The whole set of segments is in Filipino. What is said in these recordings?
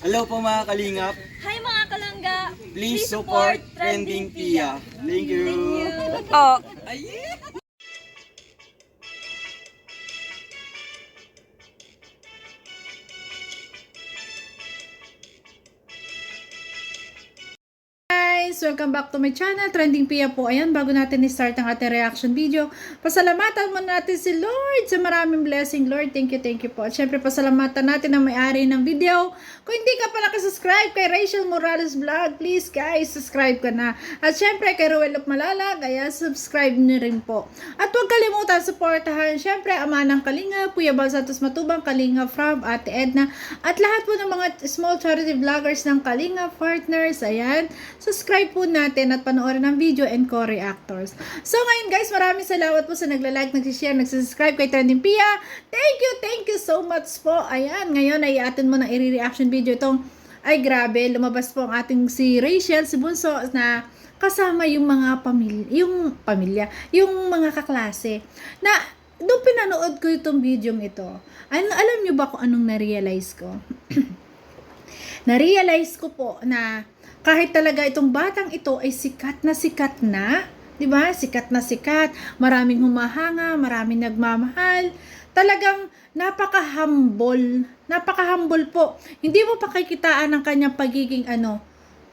Hello po mga kalingap. Hi mga kalangga! Please support Trending Pia. Thank you. Oh. Guys, welcome back to my channel, Trending Pia po. Ayan, bago natin i-start ang ating reaction video, pasalamatan muna natin si Lord sa maraming blessing. Lord, thank you po. At syempre, pasalamatan natin ang may-ari ng video. Kung hindi ka pa nakasubscribe kay Rachel Morales Vlog, please guys, subscribe ka na. At syempre, kay Ruel of Malala, kaya subscribe nyo rin po. At huwag kalimutan, supportahan, syempre, Ama ng Kalinga, Kuya Bal Santos Matubang, Kalinga Frab, Ate Edna, at lahat po ng mga small charity vloggers ng Kalinga partners. Ayan, subscribe po natin at panoorin ang video and co-reactors. So ngayon guys, maraming salamat po sa nagla-like, nagsishare, nagsubscribe kay Trending Pia. Thank you so much po. Ayan, ngayon ay atin mo na i-reaction video itong, ay grabe, lumabas po ang ating si Rachel, si Bunso, na kasama yung mga pamilya, yung mga kaklase. Na, doon pinanood ko itong video ito. Alam nyo ba kung anong na-realize ko? Na-realize ko po na kahit talaga itong batang ito ay sikat na, 'di ba? Sikat na sikat, maraming humahanga, maraming nagmamahal. Talagang napaka-humble po. Hindi mo pakikitaan ang kanyang pagiging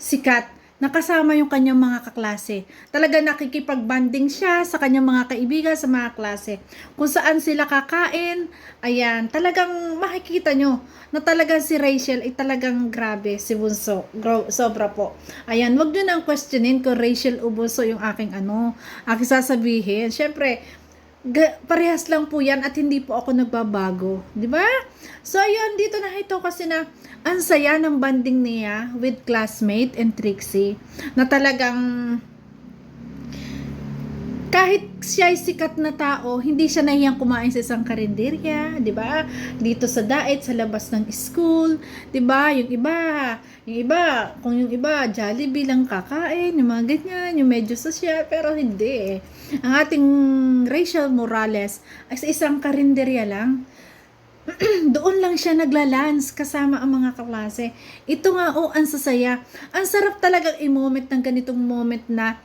sikat. Nakasama yung kanyang mga kaklase. Talaga nakikipag-banding siya sa kanyang mga kaibigan, sa mga klase. Kung saan sila kakain, ayan, talagang makikita nyo na talagang si Rachel ay talagang grabe, si Bunso. Sobra po. Ayan, wag nyo nang questionin kung Rachel o Bunso yung aking aking sasabihin. Siyempre, parehas lang po yan at hindi po ako nagbabago. Di ba? So, ayun, dito na ito kasi na ang saya ng banding niya with classmate and Trixie na talagang kahit siya ay sikat na tao, hindi siya nahiyang kumain sa isang karinderya, 'di ba? Dito sa daet, sa labas ng school, 'di ba? Yung iba, Jollibee lang kakain, yung mga ganyan, yung medyo social, pero hindi eh. Ang ating Rachel Morales ay sa isang karinderya lang. Doon lang siya naglalans kasama ang mga kaklase. Ito nga, ang sasaya. Ang sarap talagang i-moment ng ganitong moment na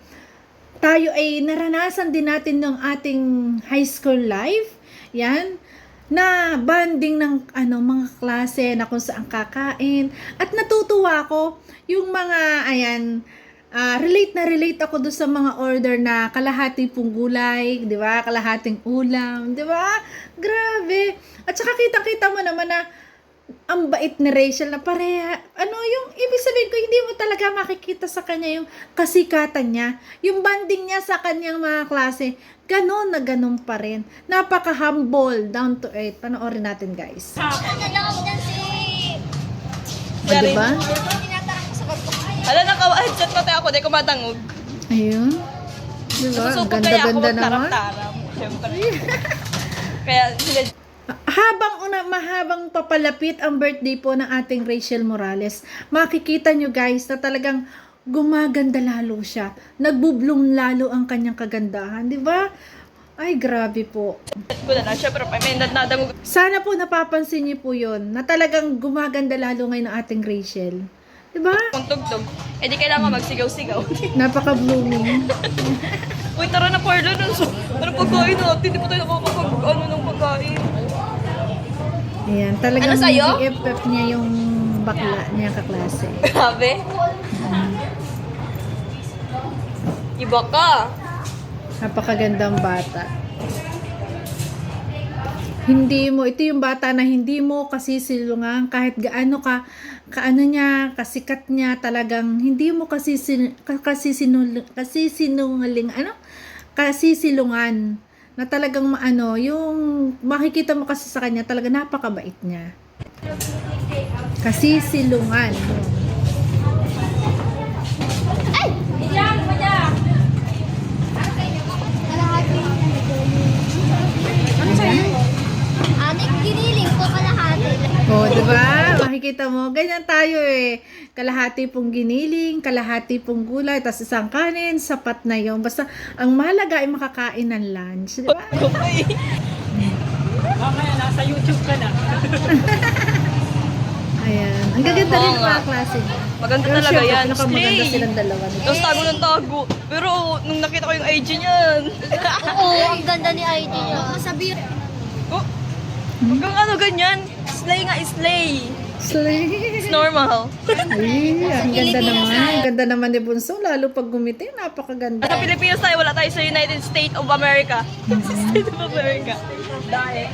tayo ay naranasan din natin ng ating high school life. Yan. Na banding ng mga klase na kung saan kakain. At natutuwa ako yung mga, relate ako doon sa mga order na kalahati pong gulay, di ba? Kalahating ulam, di ba? Grabe. At saka kita-kita mo naman na ang bait ni Rachel na pareha. Yung ibig sabihin ko, hindi mo talaga makikita sa kanya yung kasikatan niya. Yung banding niya sa kanyang mga klase, ganon na ganon pa rin. Napaka-humble, down to earth. Panoorin natin, guys. Diba? Hala, naka-headset ko tayo ako, di ko matangog. Ayun. Diba? Ang ganda-ganda naman. Siyempre. Kaya, Mahabang papalapit ang birthday po ng ating Rachel Morales, makikita nyo guys na talagang gumaganda lalo siya. Nagbo-bloom lalo ang kanyang kagandahan, di ba? Ay, grabe po. Siyempre, may nadamog. Sana po napapansin niyo po yun, na talagang gumaganda lalo ngayon ang ating Rachel. Di ba? Kung tugtog, di kailangan magsigaw-sigaw. Napaka-blooming. Uy, tara na Carlo, ano pagkain natin? Hindi pa tayo nakakapag, ng pagkain. Ayan, talagang Ano sa'yo? BFF niya yung bakla niya kaklase. Grabe. Iba ka. Napakagandang bata. Ito yung bata na hindi mo kasi silungan kahit gaano kasikat niya, talagang hindi mo silungan na talagang yung makikita mo kasi sa kanya, talaga napakabait niya. Silungan. Giniling po kalahati. Diba? Makikita mo, ganyan tayo eh. Kalahati pong giniling, kalahati pong gulay, tapos isang kanin, sapat na yun. Basta, ang mahalaga ay makakain ng lunch. Diba? Mamaya nasa YouTube ka na. Ayan. Ang gaganda rin ng mga klase niya. Maganda Pero talaga syempre, yan. pinakamaganda Slay! silang dalawa nito. Tapos tago ng tago. Pero nung nakita ko yung IG niyan. Oo, ang ganda ni ID niya. Sabi, Oh, hanggang ano ganyan. Slay nga, slay. Slay. It's normal. Ay, ang ganda naman. Ang ganda naman ni Bunso. Lalo pag gumiti, napakaganda. Sa Pilipinas tayo, wala tayo sa United States of America. Sa State of America. Dae.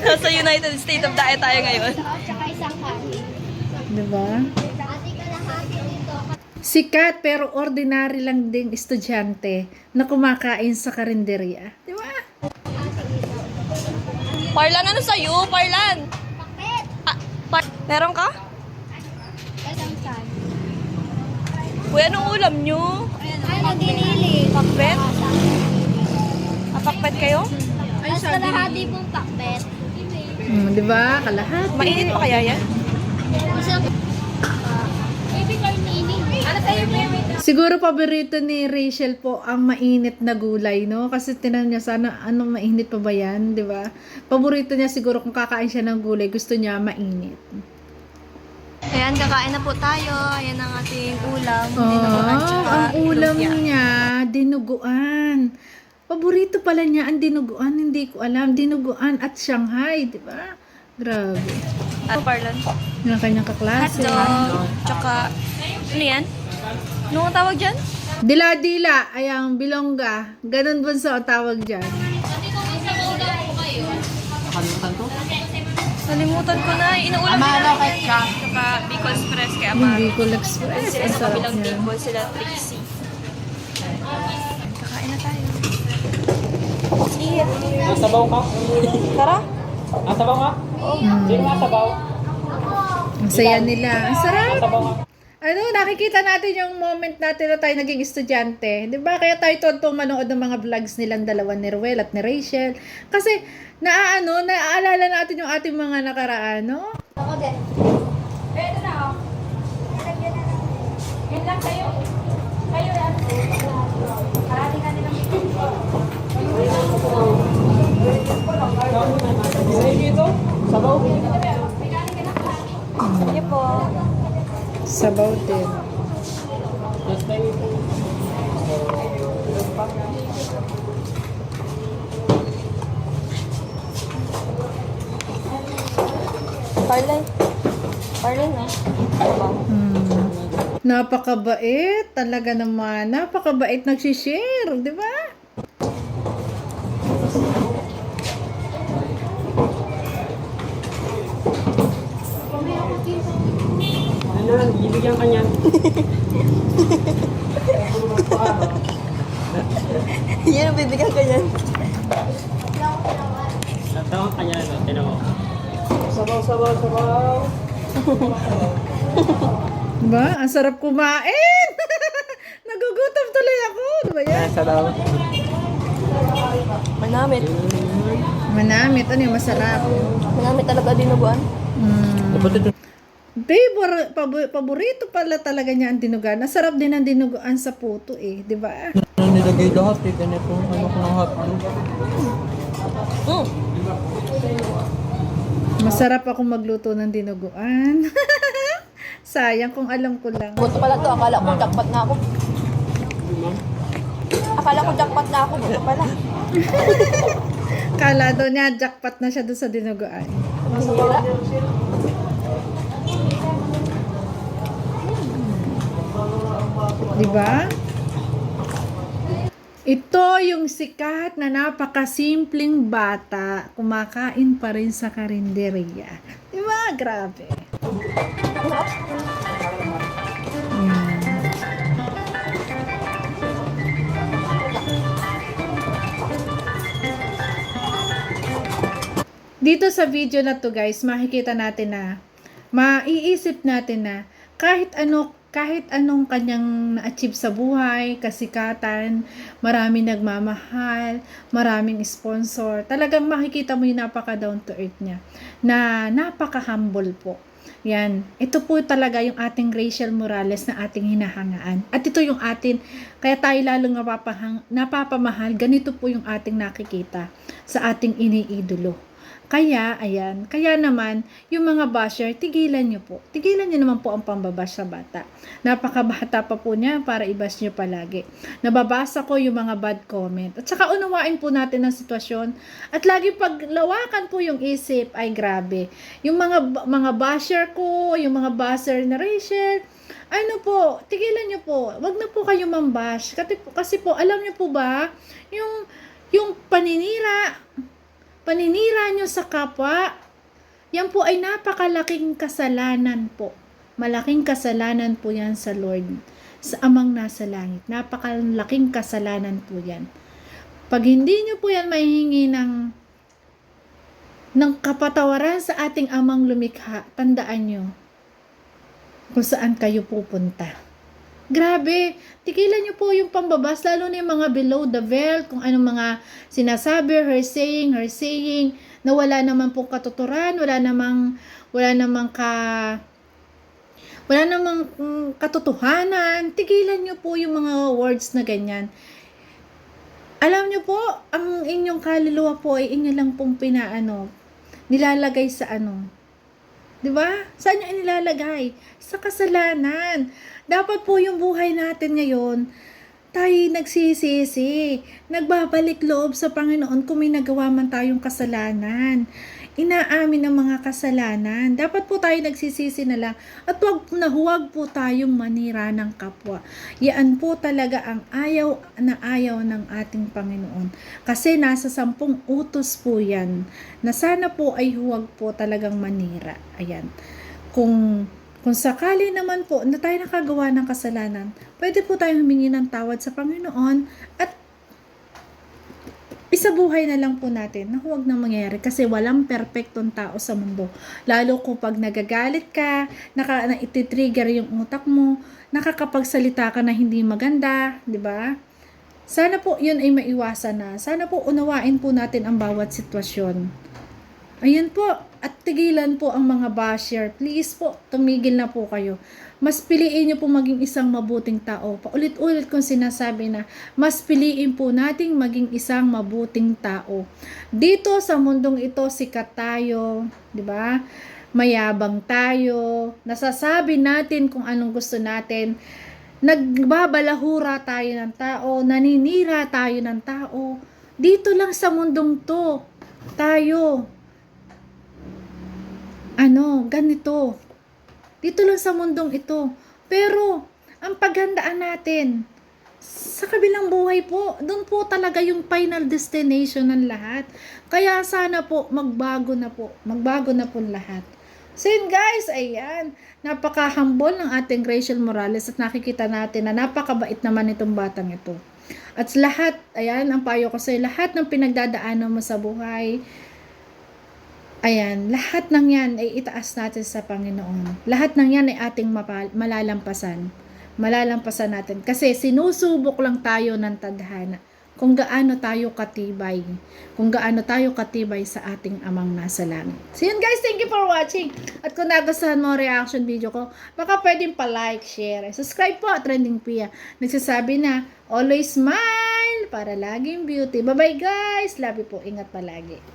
Nasa United States of Dae tayo ngayon. tsaka isang kami. Diba? Ate kalahati dito. Sikat pero ordinary lang ding estudyante na kumakain sa karinderya. Diba? Parlan, ano sa'yo? Parlan! Bakit? Meron ka? Isang san. Kuya, anong ulam nyo? Ay, naginiling. Pakbet? Napakpet kayo? Tapos kalahati pong pakbet. Diba? Kalahati. Mainit pa kaya yan? Isang... Baby carnini. Ano sa'yo, baby? Siguro paborito ni Rachel po ang mainit na gulay, no? Kasi tinanong niya sana, ano mainit pa ba yan, di ba? Paborito niya siguro kung kakain siya ng gulay, gusto niya mainit. Ayan, kakain na po tayo. Ayan ang ating ulam. Ang ulam niya, dinuguan. Paborito pala niya ang dinuguan, hindi ko alam. Dinuguan at Shanghai, di ba? Grabe. At Parlan. Yun ang kanyang kaklase. Hotdog. Tsaka, ano yan? Ano ang tawag dyan? Dila-dila, ay ang bilongga. Ganon ba sa tawag dyan? Nalimutan ko na. Inuulam nila. Tsaka Bicol Express kay Yung Amaro. Bicol Express. Sila Ang sa sarap kabilang niya. table, sila Tracy. Kakain na tayo. Eat. Sabaw ka? Tara. Sabaw ka? Sino nga sabaw? Ang saya nila. Ang sarap. Sabaw ka? Ano, nakikita natin yung moment natin na tayo naging estudyante. Di ba? Kaya tayo tuwang manood ng mga vlogs nilang dalawa ni Ruel at ni Rachel. Kasi, naaalala natin yung ating mga nakaraan, no? Ako din. Ito na, oh. Yan lang kayo. Kayo yan. Parati ka nilang Sabaw? Sige po. Sabaw din. Parlan. Parlan, no? Napakabait. Talaga naman. Napakabait nagsishare. Di ba? Ano, bibigyan ka niyan. Yan ang bibigyan ka yan. Tatawag ka niya ito, tinan mo. Sabaw, sabaw, sabaw. Diba? Ang sarap kumain. Nagugutom tuloy ako. Diba yan? Sabaw. Manamit. Manamit. Ano yung masarap? Manamit talaga dinuguan. Paborito pala talaga niya ang dinuguan. Ang sarap din ang dinuguan sa puto eh. Diba? Nilagay lahat eh, ganito. Ano ko ng hotdog? Masarap ako magluto ng dinuguan. Sayang kung alam ko lang. Buto pala to. Akala ko jackpot na ako. Akala ko jackpot na ako. Buto pala. Kala daw niya jackpot na siya doon sa dinuguan. Wala. Diba? Ito yung sikat na napakasimpleng bata. Kumakain pa rin sa karinderya. Diba? Grabe. Yan. Dito sa video na to guys, makikita natin na maiisip natin na kahit anong kanyang na-achieve sa buhay, kasikatan, maraming nagmamahal, maraming sponsor, talagang makikita mo yung napaka down to earth niya, na napaka humble po. Yan, ito po talaga yung ating Rachel Morales na ating hinahangaan. At ito yung atin, kaya tayo lalong napapamahal, ganito po yung ating nakikita sa ating iniidolo. Kaya, ayan, kaya naman, yung mga basher, tigilan nyo po. Tigilan nyo naman po ang pambabash sa bata. Napakabata pa po niya para i-bash nyo palagi. Nababasa ko yung mga bad comment. At saka unawain po natin ang sitwasyon. At lagi paglawakan po yung isip, ay grabe. Yung mga basher ko, yung mga basher na Rachel, ano po, tigilan nyo po. Wag na po kayo mambash. Kasi po, alam nyo po ba, yung paninira nyo sa kapwa, yan po ay napakalaking kasalanan po. Malaking kasalanan po yan sa Lord, sa Amang nasa langit. Napakalaking kasalanan po yan. Pag hindi nyo po yan mahihingi ng kapatawaran sa ating Amang lumikha, tandaan nyo kung saan kayo pupunta. Grabe, tigilan nyo po yung pambabas, lalo na yung mga below the belt, kung anong mga sinasabi, her saying, na wala naman po katuturan, wala namang katotohanan. Tigilan nyo po yung mga words na ganyan. Alam nyo po, ang inyong kaluluwa po ay inyo lang pong nilalagay sa diba? Saan nyo inilalagay? Sa kasalanan. Dapat po yung buhay natin ngayon, tayo nagsisisi, nagbabalik loob sa Panginoon kung may nagawa man tayong kasalanan. Inaamin ang mga kasalanan. Dapat po tayo nagsisisi na lang at huwag po tayong manira ng kapwa. Yan po talaga ang ayaw na ayaw ng ating Panginoon. Kasi nasa 10 utos po yan na sana po ay huwag po talagang manira. Ayan. Kung sakali naman po na tayo nakagawa ng kasalanan, pwede po tayong humingi ng tawad sa Panginoon at isabuhay na lang po natin na huwag na mangyari kasi walang perpektong tao sa mundo. Lalo kung pag nagagalit ka, na ititrigger yung utak mo, nakakapagsalita ka na hindi maganda, di ba? Sana po yun ay maiwasan na. Sana po unawain po natin ang bawat sitwasyon. Ayan po, at tigilan po ang mga basher. Please po, tumigil na po kayo. Mas piliin nyo po maging isang mabuting tao. Paulit-ulit kong sinasabi na, mas piliin po nating maging isang mabuting tao. Dito sa mundong ito, sikat tayo, di ba? Mayabang tayo, nasasabi natin kung anong gusto natin, nagbabalahura tayo ng tao, naninira tayo ng tao. Dito lang sa mundong to, tayo, ganito. Dito lang sa mundong ito. Pero, ang paghandaan natin, sa kabilang buhay po, doon po talaga yung final destination ng lahat. Kaya sana po, magbago na po lahat. So yun guys, ayan, napaka-humble ng ating Rachel Morales at nakikita natin na napakabait naman itong batang ito. At lahat, ayan, ang payo ko sa'yo, lahat ng pinagdadaanan mo sa buhay, ayan, lahat ng yan ay itaas natin sa Panginoon. Lahat ng yan ay ating malalampasan. Malalampasan natin. Kasi sinusubok lang tayo ng tadhana. Kung gaano tayo katibay. Kung gaano tayo katibay sa ating Amang nasa langit. So yun guys, thank you for watching. At kung nagustuhan mo ang reaction video ko, baka pwedeng pa-like, share, subscribe po, Trending Pia. Nagsasabi na, always smile para laging beauty. Bye-bye guys. Love you po. Ingat palagi.